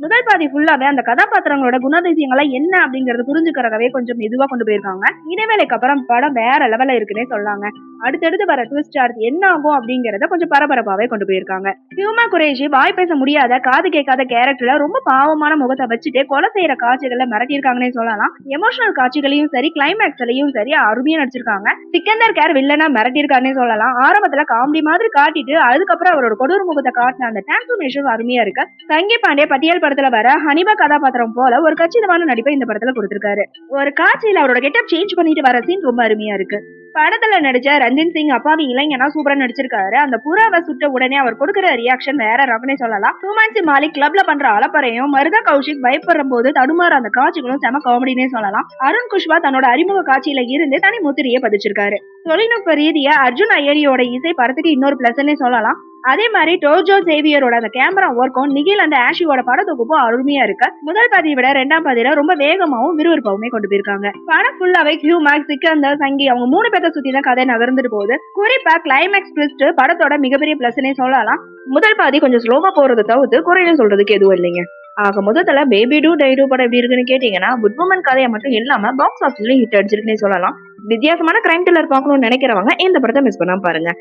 முதல் பாதி ஃபுல்லாவே அந்த கதாபாத்திரங்களோட குணாதிசயங்களா என்ன அப்படிங்கறது புரிஞ்சுக்கிறதவே கொஞ்சம் மெதுவா கொண்டு போயிருக்காங்க. இடைவேளைக்கு அப்புறம் படம் வேற லெவல்ல இருக்குன்னே சொல்லாங்க. அடுத்தடுத்து வர ட்விஸ்ட் அடுத்து என்ன ஆகும் அப்படிங்கறத கொஞ்சம் பரபரப்பாவே கொண்டு போயிருக்காங்க. ஹியூமா குரேஷி வாய் பேச முடியாத காது கேட்காத கேரக்டர்ல ரொம்ப பாவமான முகத்தை வச்சுட்டு கொலை செய்யற காட்சிகள்ல மிரட்டியிருக்காங்கன்னே சொல்லலாம். எமோஷனல் காட்சிகளையும் சரி கிளைமேக்ஸ்லயும் சரி அருமையா நடிச்சிருக்காங்க. சிக்கந்தர் கேர் வில்லனா மிரட்டியிருக்காருன்னே சொல்லலாம். ஆரம்பத்துல காமெடி மாதிரி காட்டிட்டு அதுக்கப்புறம் அவரோட கொடூர முகத்தை காட்டின அந்த டிரான்ஸ்ஃபர்மேஷன் அருமையா இருக்கு. சங்கி பாண்டே பட்டியல் படத்துல வர ஹனிபா கதாபாத்திரம் போல ஒரு கச்சிதமான நடிப்பை இந்த படத்துல கொடுத்திருக்காரு. ஒரு காட்சியில அவரோட கெட்டப் சேஞ்ச் பண்ணிட்டு வர சீன் ரொம்ப அருமையா இருக்கு. படத்துல நடிச்ச ரஞ்சின் சிங் அப்பாவி இளைஞனா சூப்பரா நடிச்சிருக்காரு. அந்த புறாவை சுட்ட உடனே அவர் கொடுக்கிற ரியாக்ஷன் வேற ரவனே சொல்லலாம். ஹுமான்சி மாலிக் கிளப்ல பண்ற அலப்பறையும் மருதா கௌஷிக் பயப்படுற போது தடுமாற அந்த காட்சிகளும் செம காமெடினே சொல்லலாம். அருண் குஷ்வா தன்னோட அறிமுக காட்சியில இருந்து தனி முத்திரையை பதிச்சிருக்காரு. தொழில்நுட்ப ரீதியா அர்ஜுன் ஐயரியோட இசை படத்துக்கு இன்னொரு பிளஸ்னே சொல்லலாம். அதே மாதிரி டோஜோ சேவியரோட அந்த கேமரா ஒர்க்கும் நிகில் அந்த ஆஷியோட படத்தொகுப்பும் அருமையா இருக்கு. முதல் பாதியை விட ரெண்டாம் பாதியில ரொம்ப வேகமாவும் விறுவிறுப்பாவுமே கொண்டு போயிருக்காங்க. படம் ஃபுல்லாவே கியூமேக்ஸ் சிக்கந்தர் சங்கி அவங்க 3 பேர்த்த சுத்தி தான் கதை நகர்ந்துட்டு போகுது. குறிப்பா கிளைமேக்ஸ் ட்விஸ்ட் படத்தோட மிகப்பெரிய பிளஸ்னே சொல்லலாம். முதல் பாதி கொஞ்சம் ஸ்லோவா போறதை தவிர்த்து குறையும் சொல்றதுக்கு எதுவும் இல்லைங்க. ஆக முதல்ல பேபி டூ டை டூ படம் எப்படி இருக்குன்னு கேட்டீங்கன்னா குட் உமன் கதையை மட்டும் இல்லாம பாக்ஸ் ஆஃபீஸ்லயும் ஹிட் அடிச்சிருக்குன்னே சொல்லலாம். வித்தியாசமான கிரைம் த்ரில்லர் பார்க்கணும்னு நினைக்கிறவங்க இந்த படத்தை மிஸ் பண்ணாம பாருங்க.